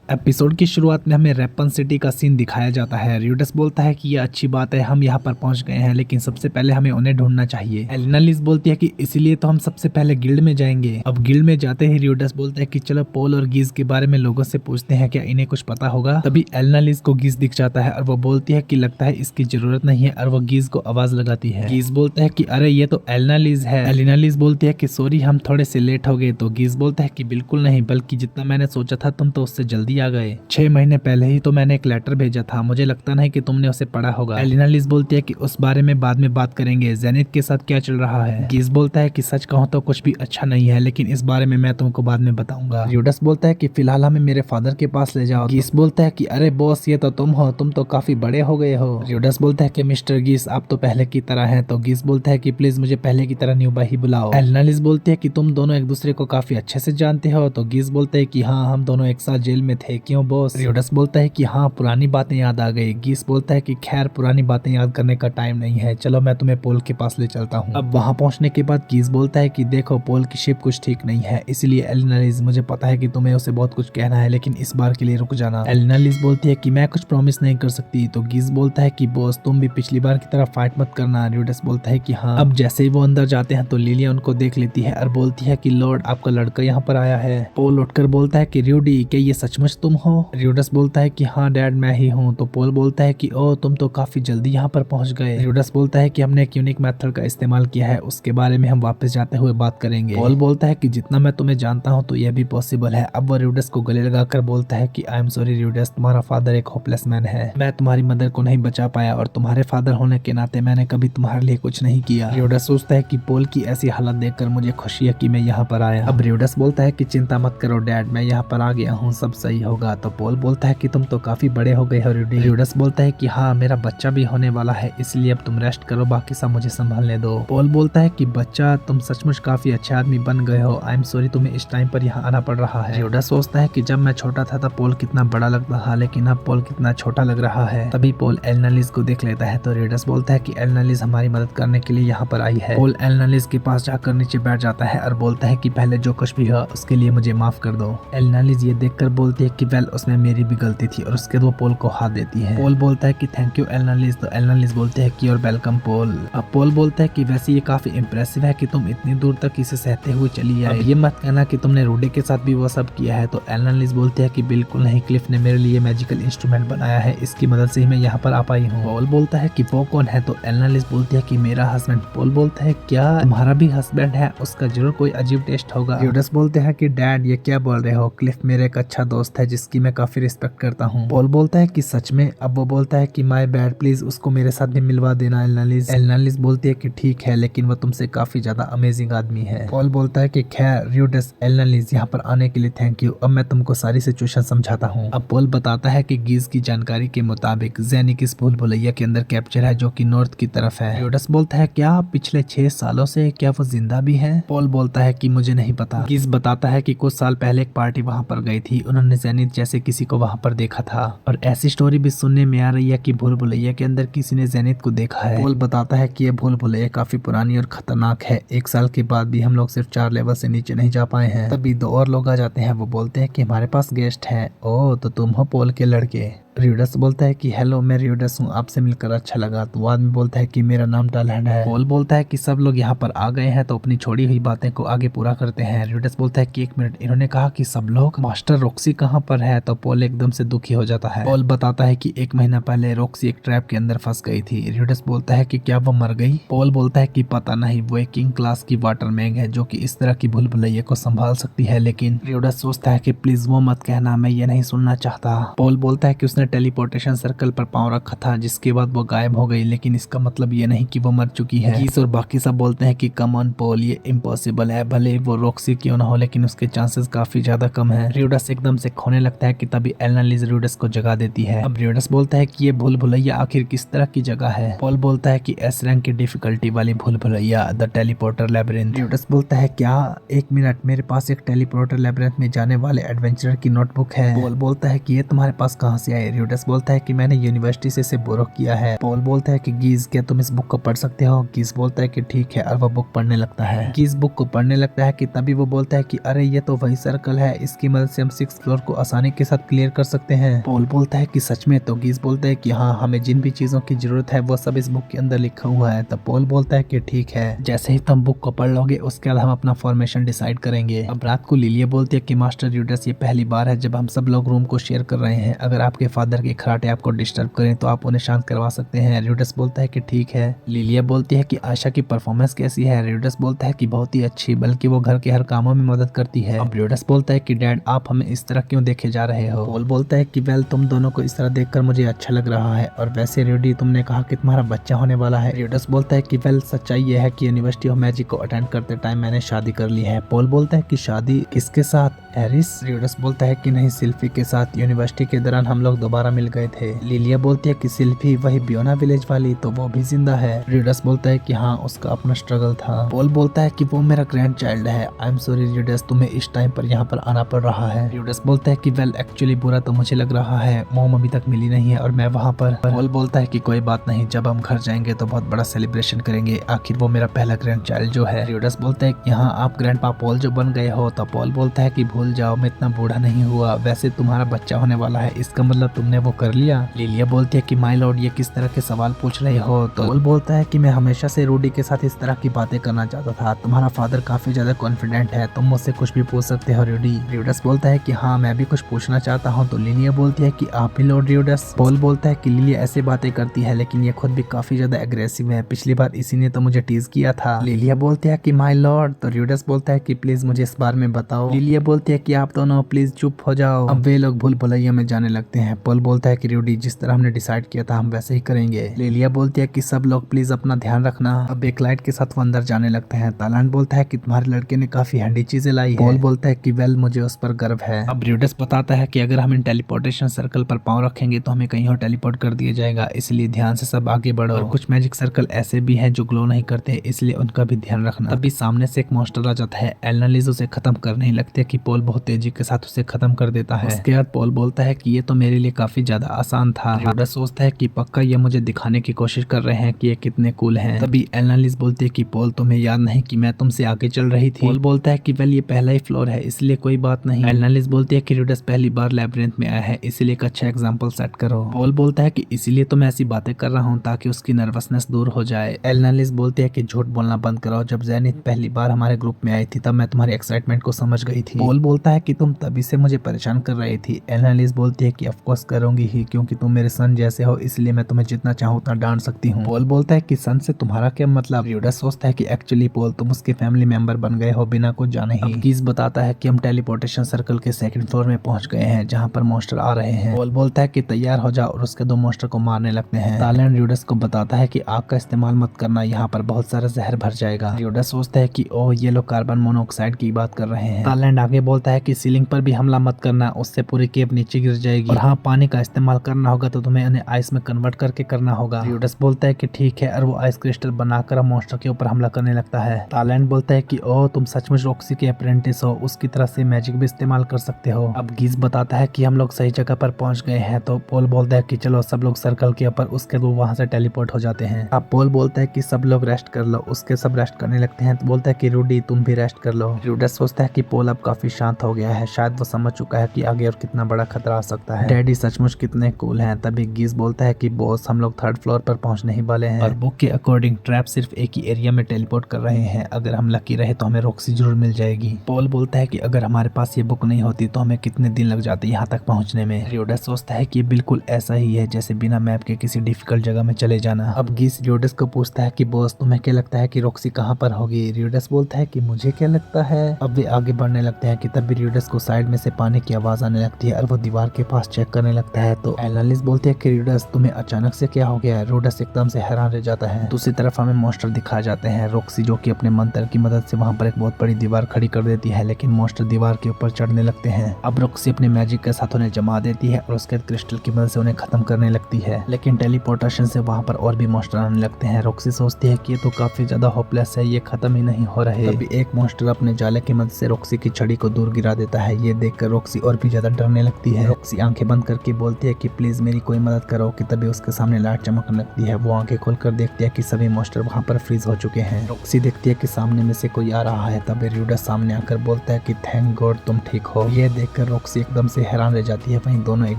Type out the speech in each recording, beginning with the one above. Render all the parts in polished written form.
Episode की शुरुआत में हमें रेपन सिटी का सीन दिखाया जाता है। रियोडस बोलता है कि ये अच्छी बात है, हम यहाँ पर पहुंच गए हैं, लेकिन सबसे पहले हमें उन्हें ढूंढना चाहिए। एलिना लिज बोलती है कि इसीलिए तो हम सबसे पहले गिल्ड में जाएंगे। अब गिल्ड में जाते ही रियोडस बोलता है कि चलो पोल और गीज के बारे में लोगों से पूछते हैं, क्या इन्हें कुछ पता होगा। तभी एलिना लिज को गीज दिख जाता है और वो बोलती है कि लगता है इसकी जरूरत नहीं है, और वो गीज को आवाज लगाती है। गीज बोलता है कि अरे ये तो एलिना लिज है। एलिना लिज बोलती है कि सॉरी हम थोड़े से लेट हो गए। तो गीज बोलता है कि बिल्कुल नहीं, बल्कि जितना मैंने सोचा था तुम तो उससे जल्दी आ गए। 6 महीने पहले ही तो मैंने एक लेटर भेजा था, मुझे लगता नहीं कि तुमने उसे पढ़ा होगा। एलिना लिज बोलती है कि उस बारे में बाद में बात करेंगे, जेनिथ के साथ क्या चल रहा है। गीज बोलता है कि सच कहूं तो कुछ भी अच्छा नहीं है, लेकिन इस बारे में मैं तुमको बाद में बताऊंगा। रियोडस बोलता है कि फिलहाल हमें मेरे फादर के पास ले जाओ। गीज बोलता है कि अरे बॉस ये तो तुम हो, तुम तो काफी बड़े हो गए हो। रियोडस बोलता है कि मिस्टर गीज आप तो पहले की तरह हैं। तो गीज बोलता है कि प्लीज मुझे पहले की तरह न्यूबा ही बुलाओ। एलिना लिज बोलती है कि तुम दोनों एक दूसरे को काफी अच्छे से जानते हो। तो गीज बोलता है कि हाँ हम दोनों एक साथ जेल में थे, क्यों बॉस। रियोडस बोलता है कि हाँ पुरानी बातें याद आ गई। गीस बोलता है कि खैर पुरानी बातें याद करने का टाइम नहीं है, चलो मैं तुम्हें पोल के पास ले चलता हूँ। अब वहाँ पहुँचने के बाद गीस बोलता है कि देखो पोल की शिप कुछ ठीक नहीं है, इसलिए एलिना लिज मुझे पता है कि तुम्हें उसे बहुत कुछ कहना है, लेकिन इस बार के लिए रुक जाना। एलिना लिज बोलती है कि मैं कुछ प्रॉमिस नहीं कर सकती। तो गीस बोलता है कि बॉस तुम भी पिछली बार की तरह फाइट मत करना। रियोडस बोलता है कि हाँ। अब जैसे ही वो अंदर जाते हैं तो लिलिया उनको देख लेती है और बोलती है कि लॉर्ड आपका लड़का यहाँ पर आया है। पोल उठकर बोलता है कि रियोडी क्या ये सचमुच तुम हो। रियोडस बोलता है कि हाँ डैड मैं ही हूँ। तो पोल बोलता है कि ओ तुम तो काफी जल्दी यहाँ पर पहुंच गए। रियोडस बोलता है कि हमने एक यूनिक मेथड का इस्तेमाल किया है, उसके बारे में हम वापस जाते हुए बात करेंगे। पोल बोलता है कि जितना मैं तुम्हें जानता हूँ तो यह भी पॉसिबल है। अब वो रियोडस को गले लगाकर बोलता है कि आई एम सॉरी रियोडस, तुम्हारा फादर एक होपलेस मैन है, मैं तुम्हारी मदर को नहीं बचा पाया, और तुम्हारे फादर होने के नाते मैंने कभी तुम्हारे लिए कुछ नहीं किया। रियोडस सोचता है कि पोल की ऐसी हालत देखकर मुझे खुशी है कि मैं यहाँ पर आया। अब रियोडस बोलता है कि चिंता मत करो डैड, मैं यहाँ पर आ गया हूँ, सब सही होगा। तो पोल बोलता है कि तुम तो काफी बड़े हो गए हो रियोडी। रियोडस बोलता है कि हाँ मेरा बच्चा भी होने वाला है, इसलिए अब तुम रेस्ट करो, बाकी सब मुझे संभालने दो। पोल बोलता है कि बच्चा तुम सचमुच काफी अच्छे आदमी बन गए हो, आई एम सॉरी तुम्हें इस टाइम पर यहाँ आना पड़ रहा है। रियोडस सोचता है कि जब मैं छोटा था तब पोल कितना बड़ा लगता था, लेकिन अब पोल कितना छोटा लग रहा है। तभी पोल एलिना लिज को देख लेता है। तो रियोडस बोलता है कि एलिना लिज हमारी मदद करने के लिए यहाँ पर आई है। पोल एलिना लिज के पास जाकर नीचे बैठ जाता है और बोलता है कि पहले जो कुछ भी हुआ उसके लिए मुझे माफ कर दो। एलिना लिज ये देखकर बोलती है कि वेल उसमें मेरी भी गलती थी, और उसके बाद वो पोल को हाथ देती है। पोल बोलता है कि थैंक यू एलिना लिज। तो एलिना लिज बोलते हैं कि और वेलकम पोल। अब पोल बोलता है कि वैसे ये काफी इम्प्रेसिव है कि तुम इतनी दूर तक इसे सहते हुए चली आए, ये मत कहना कि तुमने रूडी के साथ भी वो सब किया है। तो एलिना लिज बोलते हैं कि बिल्कुल नहीं, क्लिफ ने मेरे लिए मैजिकल इंस्ट्रूमेंट बनाया है, इसकी मदद से ही मैं यहाँ पर आ पाई हूँ। पोल बोलता है कि वो कौन है। तो एलिना लिज बोलती है कि मेरा हस्बैंड। पोल बोलता है क्या तुम्हारा भी हस्बैंड है, उसका जरूर कोई अजीब टेस्ट होगा। रियोडस बोलते हैं कि डैड ये क्या बोल रहे हो, क्लिफ मेरे एक अच्छा दोस्त है जिसकी मैं काफी रिस्पेक्ट करता हूँ। पोल बोलता है कि सच में। अब वो बोलता है कि माय बैड, प्लीज उसको मेरे साथ भी मिलवा देना एलिना लिज। एलिना लिज बोलती है कि ठीक है, लेकिन वो तुमसे काफी ज्यादा अमेजिंग आदमी है। पोल बोलता है कि खैर रियोडस एलिना लिज यहाँ पर आने के लिए थैंक यू, अब मैं तुमको सारी सिचुएशन समझाता हूँ। अब पोल बताता है कि गीज की जानकारी के मुताबिक जेनिक इस भूल भुलैया के अंदर कैप्चर है, जो कि नॉर्थ की तरफ है। रियोडस बोलता है क्या पिछले 6 सालों से क्या वो जिंदा भी है। पोल बोलता है कि मुझे नहीं पता। गीज बताता है कि कुछ साल पहले एक पार्टी वहाँ पर गई थी, उन्होंने जेनिथ जैसे किसी को वहाँ पर देखा था, और ऐसी स्टोरी भी सुनने में आ रही है कि भूल भुलैया के अंदर किसी ने जेनिथ को देखा है। पोल बताता है कि ये भूल भुलैया काफी पुरानी और खतरनाक है, 1 साल के बाद भी हम लोग सिर्फ 4 लेवल से नीचे नहीं जा पाए हैं। तभी 2 और लोग आ जाते हैं, वो बोलते हैं कि हमारे पास गेस्ट है। ओ तो तुम हो पोल के लड़के। रियोडस बोलता है कि हेलो मैं रियोडस हूँ, आपसे मिलकर अच्छा लगा। तो आदमी बोलता है कि मेरा नाम टालहैंड है। पोल बोलता है कि सब लोग यहाँ पर आ गए हैं तो अपनी छोड़ी हुई बातें को आगे पूरा करते हैं। रियोडस बोलता है कि 1 मिनट, इन्होंने कहा कि सब लोग, मास्टर रॉक्सी कहाँ पर है। तो पोल एकदम से दुखी हो जाता है। पोल बताता है कि 1 महीना पहले रॉक्सी एक ट्रैप के अंदर फंस गई थी। रियोडस बोलता है कि क्या वो मर गई। पोल बोलता है कि पता नहीं, वो एक किंग क्लास की वाटर मैग है जो कि इस तरह की भूल भुलैया को संभाल सकती है, लेकिन रियोडस सोचता है कि प्लीज वो मत कहना, मैं ये नहीं सुनना चाहता। पोल बोलता है कि उसने टेलीपोर्टेशन सर्कल पर पांव रखा था, जिसके बाद वो गायब हो गई, लेकिन इसका मतलब ये नहीं कि वो मर चुकी है। गीस और बाकी सब बोलते हैं कि कम ऑन पोल, ये इम्पॉसिबल है, भले वो रॉक्सी क्यों ना हो, लेकिन उसके चांसेस काफी ज्यादा कम है। रियोडस एकदम से खोने लगता है कि तभी एलिना लिज रियोडस को जगा देती है। अब रियोडस बोलता है कि ये भूल भुलैया आखिर किस तरह की जगह है। पोल बोलता है कि एस रैंक की डिफिकल्टी वाली भूल भुलैया, द टेलीपोर्टर लैबिरिंथ। रियोडस बोलता है क्या, 1 मिनट, मेरे पास एक टेलीपोर्टर लैबिरिंथ में जाने वाले एडवेंचरर की नोटबुक है। पोल बोलता है कि ये तुम्हारे पास कहाँ से आई। रियोडस बोलता है कि मैंने यूनिवर्सिटी से इसे बोरो किया है। पॉल बोलता है कि गीज क्या तुम इस बुक को पढ़ सकते हो? गीज बोलता है कि ठीक है और वो बुक पढ़ने लगता है। गीज बुक को पढ़ने लगता है कि तभी वो बोलता है कि अरे ये तो वही सर्कल है, इसकी मदद से हम 6th फ्लोर को आसानी के साथ क्लियर कर सकते हैं। पॉल बोलता है कि सच में? तो गीज बोलता है कि हाँ, हमें जिन भी चीजों की जरूरत है वो सब इस बुक के अंदर लिखा हुआ है। तब पॉल बोलता है कि ठीक है, जैसे ही तुम बुक को पढ़ लोगे उसके बाद हम अपना फॉर्मेशन डिसाइड करेंगे। अब रात को लिलिया बोलती है कि मास्टर रियोडस ये पहली बार है जब हम सब लोग रूम को शेयर कर रहे हैं, अगर आपके फादर के खराटे आपको डिस्टर्ब करें तो आप उन्हें शांत करवा सकते हैं। रियोडस बोलता है कि ठीक है। लिलिया बोलती है कि आशा की परफॉर्मेंस कैसी है? रियोडस बोलता है कि बहुत ही अच्छी, बल्कि वो घर के हर कामों में मदद करती है। अब रियोडस बोलता है कि डैड आप हमें इस तरह क्यों देखे जा रहे हो? पॉल बोलता है कि वेल तुम दोनों को इस तरह देखकर मुझे अच्छा लग रहा है, और वैसे रियोडी तुमने कहा कि तुम्हारा बच्चा होने वाला है। रियोडस बोलता है कि वेल सच्चाई यह है कि यूनिवर्सिटी ऑफ मैजिक को अटेंड करते टाइम मैंने शादी कर ली है। पॉल बोलता है कि शादी किसके साथ? एरिस? रियोडस बोलता है कि नहीं, सिल्फी के साथ। यूनिवर्सिटी के दौरान हम लोग दोबारा मिल गए थे। लिलिया बोलती है कि सिल्फी वही बियोना विलेज वाली, तो वो भी जिंदा है? रियोडस बोलता है कि हाँ, उसका अपना स्ट्रगल था। पॉल बोलता है कि वो मेरा ग्रैंड चाइल्ड है। आई एम सॉरी रियोडस, तुम्हें इस टाइम पर यहाँ पर आना पड़ रहा है। रियोडस बोलता है कि वेल एक्चुअली बुरा तो मुझे लग रहा है, मॉम अभी तक मिली नहीं है और मैं वहाँ पर। पॉल बोलता है कि कोई बात नहीं, जब हम घर जाएंगे तो बहुत बड़ा सेलिब्रेशन करेंगे, आखिर वो मेरा पहला ग्रैंड चाइल्ड जो है। रियोडस बोलता है कि यहाँ आप ग्रैंडपा पॉल जो बन गए हो। तो पॉल बोलता है कि भूल जाओ, मैं इतना बूढ़ा नहीं हुआ, वैसे तुम्हारा बच्चा होने वाला है, इसका मतलब तुमने वो कर लिया। लिलिया बोलती है कि माय लॉर्ड ये किस तरह के सवाल पूछ रहे हो? तो पॉल बोलता है कि मैं हमेशा से रूडी के साथ इस तरह की बातें करना चाहता था, तुम्हारा फादर काफी ज्यादा कॉन्फिडेंट है, तुम मुझसे कुछ भी पूछ सकते हो रूडी। रियोडस बोलता है कि हाँ, मैं भी कुछ पूछना चाहता हूँ। तो लिलिया बोलती है कि आप भी लॉर्ड रियोडस? पॉल बोलता है कि लिलिया ऐसे बातें करती है लेकिन ये खुद भी काफी ज्यादा एग्रेसिव है, पिछली बार इसी ने तो मुझे टीज किया था। लिलिया बोलती है कि माय लॉर्ड। तो रियोडस बोलता है कि प्लीज मुझे इस बारे में बताओ। लिलिया बोलती है कि आप दोनों प्लीज चुप हो जाओ। अब वे लोग भूल भुलैया में जाने लगते हैं। पॉल बोलता है कि रूडी जिस तरह हमने डिसाइड किया था हम वैसे ही करेंगे। लिलिया बोलती है कि सब लोग प्लीज अपना ध्यान रखना। अब एक लाइट के साथ वो अंदर जाने लगते हैं। तालान बोलता है कि तुम्हारे लड़के ने काफी हैंडी चीजें लाई है। पॉल बोलता है कि वेल मुझे उस पर गर्व है। अब रियोडस बताता है कि अगर हम इन टेलीपोर्टेशन सर्कल पर पांव रखेंगे तो हमें कहीं और टेलीपोर्ट कर दिया जाएगा, इसलिए ध्यान से सब आगे बढ़ो। और कुछ मैजिक सर्कल ऐसे भी हैं जो ग्लो नहीं करते, इसलिए उनका भी ध्यान रखना। तभी सामने से एक मॉन्स्टर आ जाता है। एलनालिज उसे खत्म करने ही लगते है कि पॉल बहुत तेजी के साथ उसे खत्म कर देता है। उसके बाद पॉल बोलता है कि ये तो मेरे लिए काफी ज्यादा आसान था। रियोडस सोचता है कि पक्का ये मुझे दिखाने की कोशिश कर रहे हैं कि ये कितने कूल हैं। तभी एलनालिज बोलती है कि पॉल तुम्हें याद नहीं कि मैं तुमसे आगे चल रही थी? पॉल बोलता है कि वेल ये पहला ही फ्लोर है इसलिए कोई बात नहीं। एलनालिज बोलती है कि रियोडस पहली बार लैबिरिंथ में आया है इसलिए एक अच्छा एग्जाम्पल सेट करो। पॉल बोलता है कि इसीलिए तो मैं ऐसी बातें कर रहा हूँ ताकि उसकी नर्वसनेस दूर हो जाए। एलनालिज बोलती है कि झूठ बोलना बंद करो, जब जेनिथ पहली बार हमारे ग्रुप में आई थी तब मैं तुम्हारी एक्साइटमेंट को समझ गई थी। पॉल बोलता है कि तुम तभी से मुझे परेशान कर रही थी। एलनालिज बोलती है कि ऑफ कोर्स करूंगी ही, क्योंकि तुम मेरे सन जैसे हो इसलिए मैं तुम्हें जितना चाहूँ उतना डांट सकती हूँ। पॉल बोलता है कि सन से तुम्हारा क्या मतलब? रियोडस सोचता है कि एक्चुअली पॉल तुम उसके फैमिली मेंबर बन गए हो बिना कुछ जाने ही। गीज बताता है कि हम टेलीपोर्टेशन सर्कल के 2nd फ्लोर में पहुंच गए हैं जहाँ पर मॉन्स्टर आ रहे हैं। पॉल बोलता है कि तैयार हो जाओ और उसके 2 मॉन्स्टर को मारने लगते हैं। तालन रियोडस को बताता है कि आग का इस्तेमाल मत करना, यहाँ पर बहुत सारा जहर भर जाएगा। रियोडस सोचता है कि ओह ये लोग कार्बन मोनोऑक्साइड की बात कर रहे हैं। तालैंड आगे बोलता है कि सीलिंग पर भी हमला मत करना, उससे पूरी केव नीचे गिर जाएगी, और हाँ पानी का इस्तेमाल करना होगा तो तुम्हें उन्हें आइस में कन्वर्ट करके करना होगा। रियोडस बोलता है कि ठीक है और वो आइस क्रिस्टल बनाकर मॉन्स्टर के ऊपर हमला करने लगता है। तालैंड बोलता है कि ओह तुम सचमुच रॉक्सी के अप्रेंटिस हो, उसकी तरह से मैजिक भी इस्तेमाल कर सकते हो। अब गीज बताता है कि हम लोग सही जगह पर पहुंच गए हैं। तो पॉल बोलता है कि चलो सब लोग सर्कल के ऊपर, उसके वो वहां से टेलीपोर्ट हो जाते हैं। अब पॉल बोलता है कि सब लोग रेस्ट कर लो, उसके सब रेस्ट करने लगते हैं। तो बोलता है कि रूडी तुम भी रेस्ट कर लो। रियोडस सोचता है कि पॉल अब काफी शांत हो गया है, शायद वो समझ चुका है कि आगे और कितना बड़ा खतरा आ सकता है। डैडी सचमुच कितने कूल हैं। तभी गीज बोलता है कि बॉस हम लोग 3rd फ्लोर पर पहुंचने ही वाले हैं और बुक के अकॉर्डिंग ट्रैप सिर्फ एक ही एरिया में टेलीपोर्ट कर रहे हैं, अगर हम लकी रहे तो हमें रॉक्सी जरूर मिल जाएगी। पॉल बोलता है कि अगर हमारे पास ये बुक नहीं होती तो हमें कितने दिन लग जाते यहाँ तक पहुँचने में। रियोडस सोचता है कि ये बिल्कुल ऐसा ही है जैसे बिना मैप के किसी डिफिकल्ट जगह में चले जाना। अब गीज रियोडस को पूछता है कि बॉस तुम्हें क्या लगता है कि रॉक्सी कहाँ पर होगी? रियोडस बोलता है कि मुझे क्या लगता है। अब वे आगे बढ़ने लगते हैं कि तभी रियोडस को साइड में से पानी की आवाज आने लगती है और वो दीवार के पास चेक करने लगता है। तो एनालिस बोलते हैं कि रियोडस तुम्हें अचानक से क्या हो गया है? रियोडस एकदम से हैरान रह जाता है। दूसरी तरफ हमें मॉन्स्टर दिखाए जाते हैं। रॉक्सी जो कि अपने मंत्र की मदद से वहाँ पर एक बहुत बड़ी दीवार खड़ी कर देती है, लेकिन मॉन्स्टर दीवार के ऊपर चढ़ने लगते हैं। अब रॉक्सी अपने मैजिक के साथ उन्हें जमा देती है और उसके क्रिस्टल की मदद से उन्हें खत्म करने लगती है, लेकिन टेलीपोर्टेशन से वहाँ पर और भी मॉन्स्टर आने लगते हैं। रॉक्सी सोचती है कि ये तो काफी ज्यादा होपलेस है, ये खत्म ही नहीं हो रहे। तभी एक मॉन्स्टर अपने जाले की मदद से रॉक्सी की छड़ी को दूर गिरा देता है। ये देखकर रॉक्सी और भी ज्यादा डरने लगती है। रॉक्सी आंखें बंद करके के बोलती है कि प्लीज मेरी कोई मदद करो कि तभी उसके सामने लाइट चमकने लगती है। वो आंखें खोलकर देखती है कि सभी मॉन्स्टर वहाँ पर फ्रीज हो चुके हैं। रॉक्सी देखती है कि सामने में से कोई आ रहा है। तभी र्यूडस सामने आकर बोलता है कि थैंक गॉड तुम ठीक हो। यह देखकर रॉक्सी एकदम से हैरान रह जाती है। वहीं दोनों एक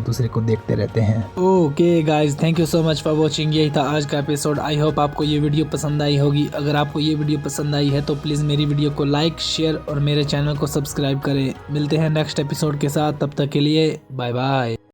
दूसरे को देखते रहते हैं। Okay guys, thank you so much for watching. यही था आज का एपिसोड। आई होप आपको ये वीडियो पसंद आई होगी। अगर आपको ये वीडियो पसंद आई है तो प्लीज मेरी वीडियो को लाइक, शेयर और मेरे चैनल को सब्सक्राइब करें। मिलते हैं नेक्स्ट एपिसोड के साथ, तब तक के लिए बाय बाय।